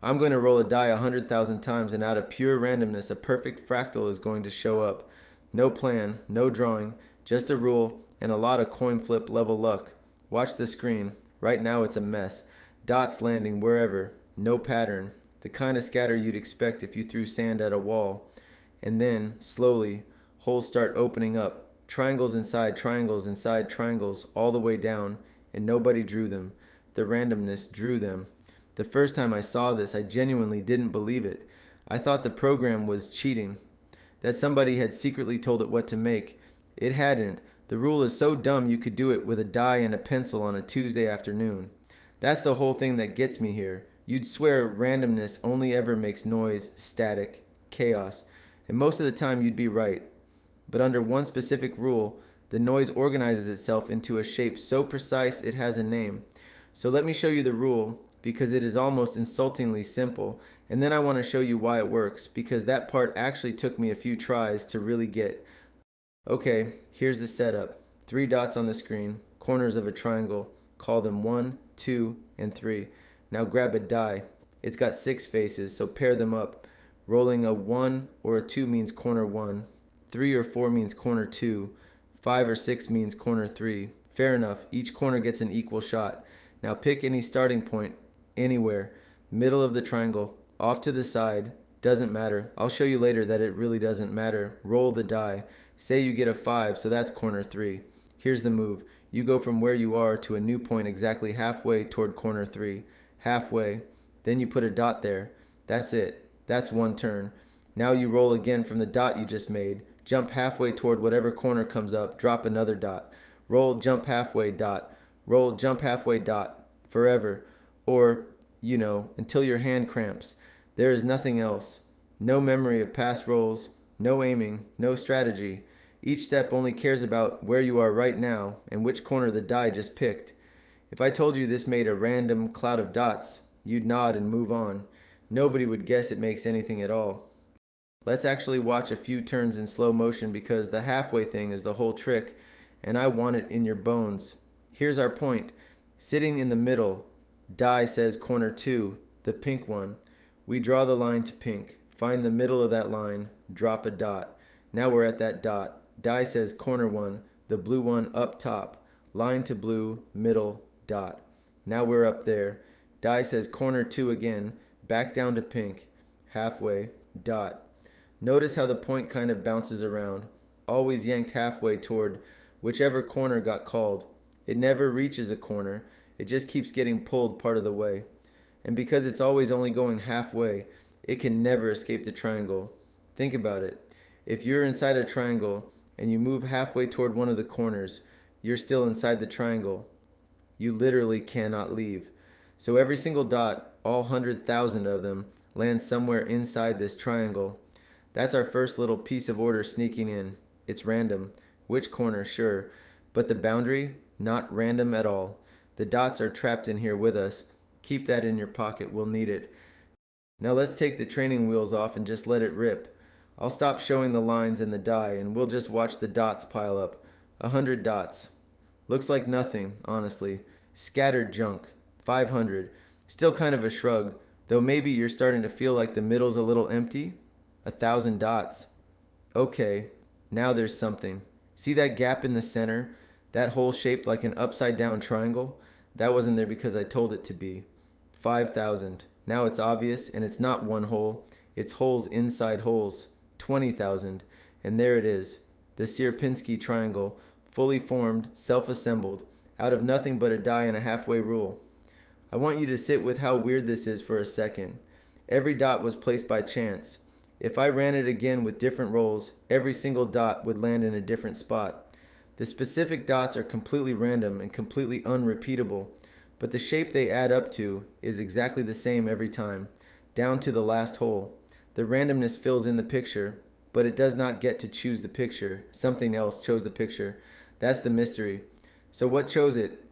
I'm going to roll a die 100,000 times, and out of pure randomness, a perfect fractal is going to show up. No plan, no drawing, just a rule and a lot of coin flip level luck. Watch the screen. Right now it's a mess. Dots landing wherever. No pattern. The kind of scatter you'd expect if you threw sand at a wall. And then, slowly, holes start opening up. Triangles inside triangles, all the way down, and nobody drew them. The randomness drew them. The first time I saw this, I genuinely didn't believe it. I thought the program was cheating, that somebody had secretly told it what to make. It hadn't. The rule is so dumb you could do it with a die and a pencil on a Tuesday afternoon. That's the whole thing that gets me here. You'd swear randomness only ever makes noise, static, chaos, and most of the time you'd be right. But under one specific rule, the noise organizes itself into a shape so precise it has a name. So let me show you the rule, because it is almost insultingly simple, and then I want to show you why it works, because that part actually took me a few tries to really get. Okay, here's the setup. 3 dots on the screen, corners of a triangle. Call them 1, 2, and 3. Now grab a die. It's got 6 faces, so pair them up. Rolling a 1 or a 2 means corner 1. 3 or 4 means corner 2. 5 or 6 means corner 3. Fair enough, each corner gets an equal shot. Now pick any starting point, anywhere. Middle of the triangle, off to the side, doesn't matter. I'll show you later that it really doesn't matter. Roll the die. Say you get a 5, so that's corner 3. Here's the move. You go from where you are to a new point exactly halfway toward corner 3. Halfway. Then you put a dot there. That's it. That's one turn. Now you roll again from the dot you just made. Jump halfway toward whatever corner comes up. Drop another dot. Roll, jump halfway, dot. Roll, jump halfway, dot. Forever. Or, until your hand cramps. There is nothing else. No memory of past rolls. No aiming, no strategy. Each step only cares about where you are right now and which corner the die just picked. If I told you this made a random cloud of dots, you'd nod and move on. Nobody would guess it makes anything at all. Let's actually watch a few turns in slow motion, because the halfway thing is the whole trick, and I want it in your bones. Here's our point. Sitting in the middle, die says corner 2, the pink one. We draw the line to pink. Find the middle of that line, drop a dot. Now we're at that dot. Die says corner 1, the blue one up top. Line to blue, middle, dot. Now we're up there. Die says corner 2 again, back down to pink. Halfway, dot. Notice how the point kind of bounces around, always yanked halfway toward whichever corner got called. It never reaches a corner, it just keeps getting pulled part of the way. And because it's always only going halfway, it can never escape the triangle. Think about it. If you're inside a triangle and you move halfway toward one of the corners, you're still inside the triangle. You literally cannot leave. So every single dot, all 100,000 of them, lands somewhere inside this triangle. That's our first little piece of order sneaking in. It's random. Which corner? Sure. But the boundary? Not random at all. The dots are trapped in here with us. Keep that in your pocket. We'll need it. Now let's take the training wheels off and just let it rip. I'll stop showing the lines and the die, and we'll just watch the dots pile up. 100 dots. Looks like nothing, honestly. Scattered junk. 500. Still kind of a shrug, though maybe you're starting to feel like the middle's a little empty. 1,000 dots. Okay, now there's something. See that gap in the center? That hole shaped like an upside down triangle? That wasn't there because I told it to be. 5,000. Now it's obvious, and it's not one hole. It's holes inside holes. 20,000. And there it is. The Sierpinski triangle, fully formed, self-assembled, out of nothing but a die and a halfway rule. I want you to sit with how weird this is for a second. Every dot was placed by chance. If I ran it again with different rolls, every single dot would land in a different spot. The specific dots are completely random and completely unrepeatable, but the shape they add up to is exactly the same every time, down to the last hole. The randomness fills in the picture, but it does not get to choose the picture. Something else chose the picture. That's the mystery. So what chose it?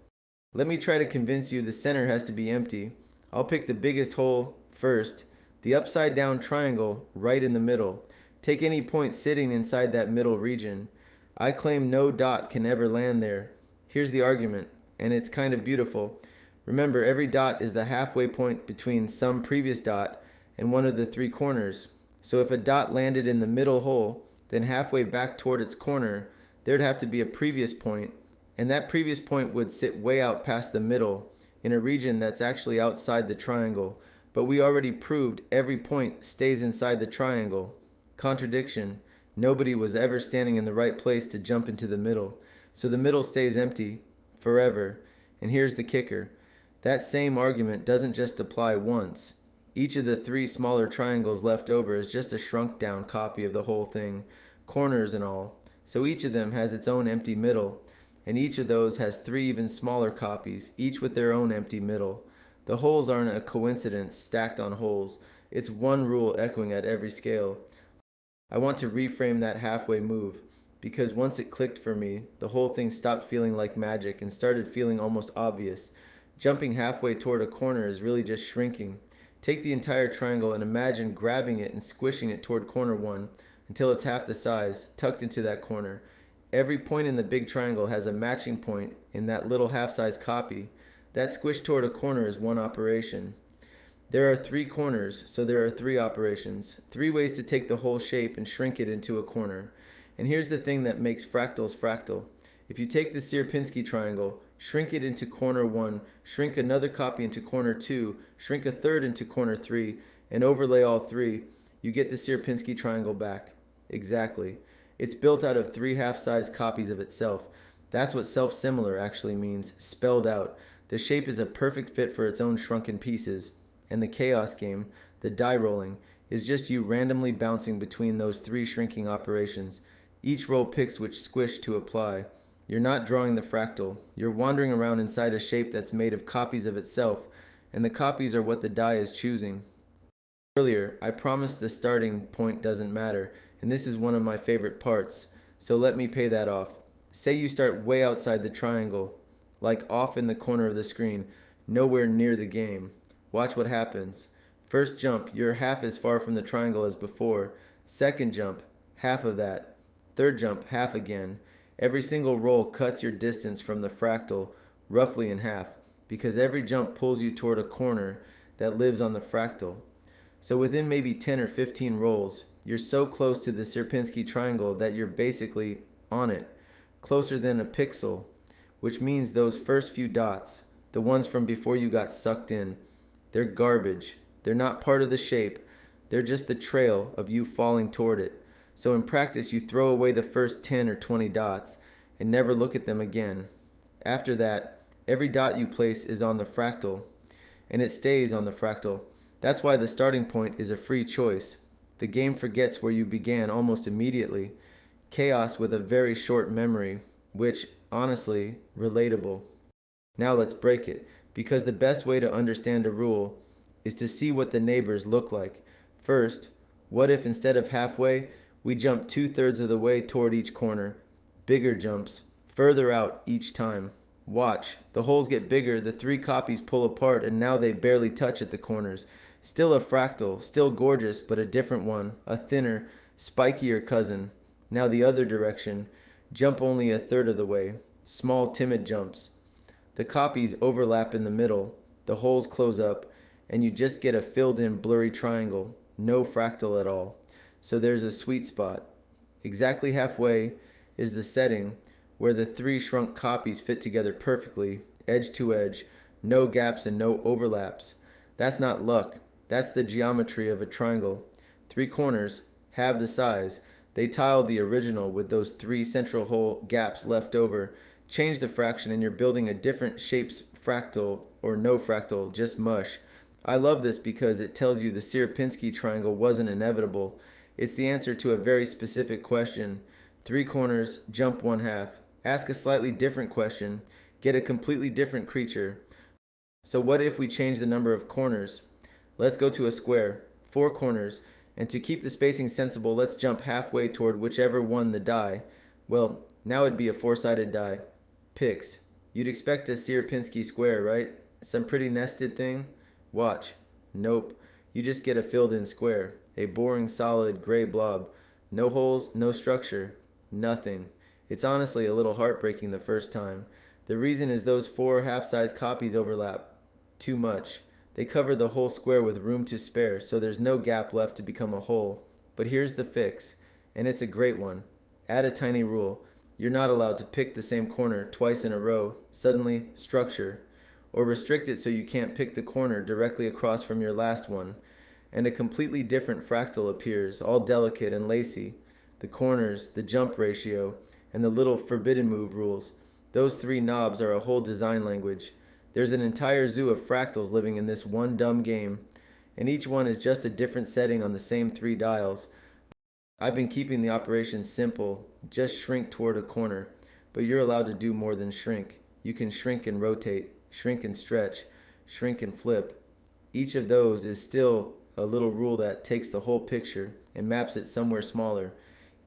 Let me try to convince you the center has to be empty. I'll pick the biggest hole first, the upside down triangle right in the middle. Take any point sitting inside that middle region. I claim no dot can ever land there. Here's the argument, and it's kind of beautiful. Remember, every dot is the halfway point between some previous dot and one of the three corners. So if a dot landed in the middle hole, then halfway back toward its corner, there'd have to be a previous point, and that previous point would sit way out past the middle, in a region that's actually outside the triangle. But we already proved every point stays inside the triangle. Contradiction. Nobody was ever standing in the right place to jump into the middle. So the middle stays empty forever. And here's the kicker. That same argument doesn't just apply once. Each of the three smaller triangles left over is just a shrunk down copy of the whole thing, corners and all. So each of them has its own empty middle, and each of those has three even smaller copies, each with their own empty middle. The holes aren't a coincidence stacked on holes. It's one rule echoing at every scale. I want to reframe that halfway move, because once it clicked for me, the whole thing stopped feeling like magic and started feeling almost obvious. Jumping halfway toward a corner is really just shrinking. Take the entire triangle and imagine grabbing it and squishing it toward corner one until it's half the size, tucked into that corner. Every point in the big triangle has a matching point in that little half-size copy. That squish toward a corner is one operation. There are three corners, so there are three operations. Three ways to take the whole shape and shrink it into a corner. And here's the thing that makes fractals fractal. If you take the Sierpinski triangle, shrink it into corner 1, shrink another copy into corner 2, shrink a third into corner 3, and overlay all three, you get the Sierpinski triangle back. Exactly. It's built out of three half-size copies of itself. That's what self-similar actually means, spelled out. The shape is a perfect fit for its own shrunken pieces. And the chaos game, the die rolling, is just you randomly bouncing between those three shrinking operations. Each roll picks which squish to apply. You're not drawing the fractal. You're wandering around inside a shape that's made of copies of itself, and the copies are what the die is choosing. Earlier, I promised the starting point doesn't matter, and this is one of my favorite parts, so let me pay that off. Say you start way outside the triangle, like off in the corner of the screen, nowhere near the game. Watch what happens. First jump, you're half as far from the triangle as before. Second jump, half of that. Third jump, half again. Every single roll cuts your distance from the fractal roughly in half, because every jump pulls you toward a corner that lives on the fractal. So within maybe 10 or 15 rolls, you're so close to the Sierpinski triangle that you're basically on it, closer than a pixel, which means those first few dots, the ones from before you got sucked in, they're garbage. They're not part of the shape. They're just the trail of you falling toward it. So in practice, you throw away the first 10 or 20 dots and never look at them again. After that, every dot you place is on the fractal, and it stays on the fractal. That's why the starting point is a free choice. The game forgets where you began almost immediately. Chaos with a very short memory, which, honestly, relatable. Now let's break it, because the best way to understand a rule is to see what the neighbors look like. First, what if instead of halfway, we jump 2/3 of the way toward each corner? Bigger jumps, further out each time. Watch, the holes get bigger, the three copies pull apart, and now they barely touch at the corners. Still a fractal, still gorgeous, but a different one, a thinner, spikier cousin. Now the other direction, jump only 1/3 of the way, small timid jumps. The copies overlap in the middle, the holes close up, and you just get a filled-in blurry triangle, no fractal at all. So there's a sweet spot. Exactly halfway is the setting where the three shrunk copies fit together perfectly, edge to edge, no gaps and no overlaps. That's not luck. That's the geometry of a triangle. Three corners, half the size. They tiled the original with those three central hole gaps left over. Change the fraction and you're building a different shape's fractal, or no fractal, just mush. I love this because it tells you the Sierpinski triangle wasn't inevitable. It's the answer to a very specific question. Three corners, jump 1/2. Ask a slightly different question, get a completely different creature. So what if we change the number of corners? Let's go to a square, 4 corners, and to keep the spacing sensible, let's jump halfway toward whichever won the die. Well, now it'd be a 4-sided die. Picks. You'd expect a Sierpinski square, right? Some pretty nested thing? Watch. Nope. You just get a filled-in square. A boring, solid, gray blob. No holes, no structure. Nothing. It's honestly a little heartbreaking the first time. The reason is those 4 half-size copies overlap. too much. They cover the whole square with room to spare, so there's no gap left to become a hole. But here's the fix, and it's a great one. Add a tiny rule. You're not allowed to pick the same corner twice in a row. Suddenly, structure. Or restrict it so you can't pick the corner directly across from your last one. And a completely different fractal appears, all delicate and lacy. The corners, the jump ratio, and the little forbidden move rules. Those three knobs are a whole design language. There's an entire zoo of fractals living in this one dumb game, and each one is just a different setting on the same three dials. I've been keeping the operation simple, just shrink toward a corner, but you're allowed to do more than shrink. You can shrink and rotate, shrink and stretch, shrink and flip. Each of those is still a little rule that takes the whole picture and maps it somewhere smaller.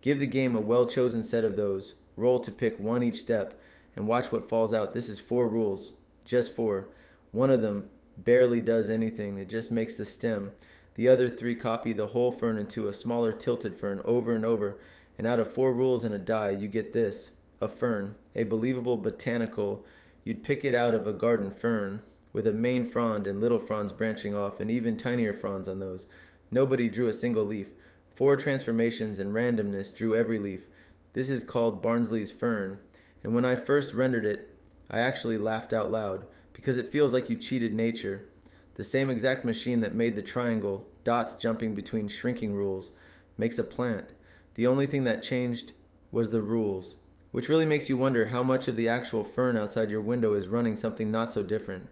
Give the game a well-chosen set of those. Roll to pick one each step, and watch what falls out. This is 4 rules. Just 4. One of them barely does anything. It just makes the stem. The other 3 copy the whole fern into a smaller tilted fern over and over. And out of 4 rules and a die, you get this. A fern. A believable botanical. You'd pick it out of a garden fern, with a main frond and little fronds branching off, and even tinier fronds on those. Nobody drew a single leaf. 4 transformations and randomness drew every leaf. This is called Barnsley's fern. And when I first rendered it, I actually laughed out loud, because it feels like you cheated nature. The same exact machine that made the triangle, dots jumping between shrinking rules, makes a plant. The only thing that changed was the rules, which really makes you wonder how much of the actual fern outside your window is running something not so different.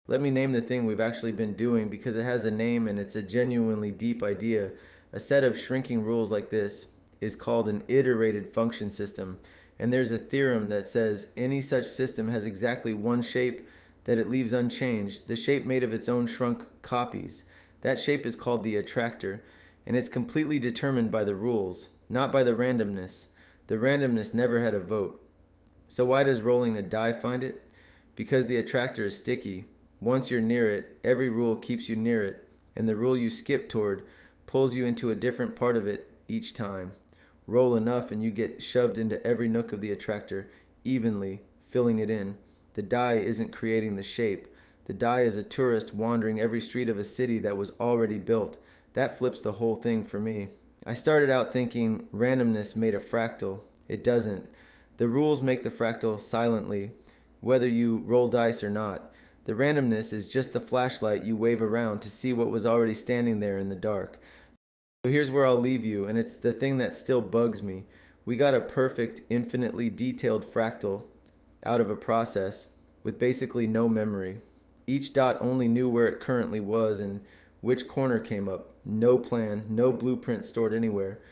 Let me name the thing we've actually been doing, because it has a name and it's a genuinely deep idea. A set of shrinking rules like this is called an iterated function system. And there's a theorem that says any such system has exactly one shape that it leaves unchanged, the shape made of its own shrunk copies. That shape is called the attractor, and it's completely determined by the rules, not by the randomness. The randomness never had a vote. So why does rolling a die find it? Because the attractor is sticky. Once you're near it, every rule keeps you near it, and the rule you skip toward pulls you into a different part of it each time. Roll enough and you get shoved into every nook of the attractor, evenly, filling it in. The die isn't creating the shape. The die is a tourist wandering every street of a city that was already built. That flips the whole thing for me. I started out thinking randomness made a fractal. It doesn't. The rules make the fractal silently, whether you roll dice or not. The randomness is just the flashlight you wave around to see what was already standing there in the dark. So here's where I'll leave you, and it's the thing that still bugs me. We got a perfect, infinitely detailed fractal out of a process with basically no memory. Each dot only knew where it currently was and which corner came up. No plan, no blueprint stored anywhere.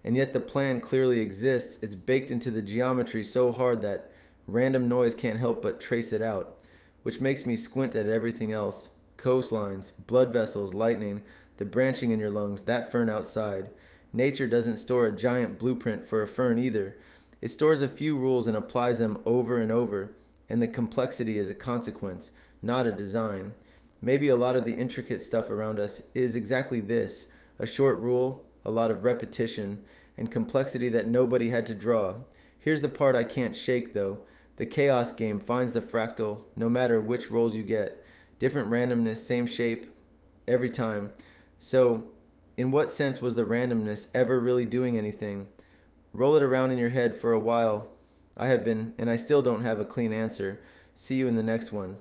And yet the plan clearly exists. It's baked into the geometry so hard that random noise can't help but trace it out, which makes me squint at everything else. Coastlines, blood vessels, lightning, the branching in your lungs, that fern outside. Nature doesn't store a giant blueprint for a fern either. It stores a few rules and applies them over and over, and the complexity is a consequence, not a design. Maybe a lot of the intricate stuff around us is exactly this, a short rule, a lot of repetition, and complexity that nobody had to draw. Here's the part I can't shake though. The chaos game finds the fractal no matter which rolls you get. Different randomness, same shape, every time. So, in what sense was the randomness ever really doing anything? Roll it around in your head for a while. I have been, and I still don't have a clean answer. See you in the next one.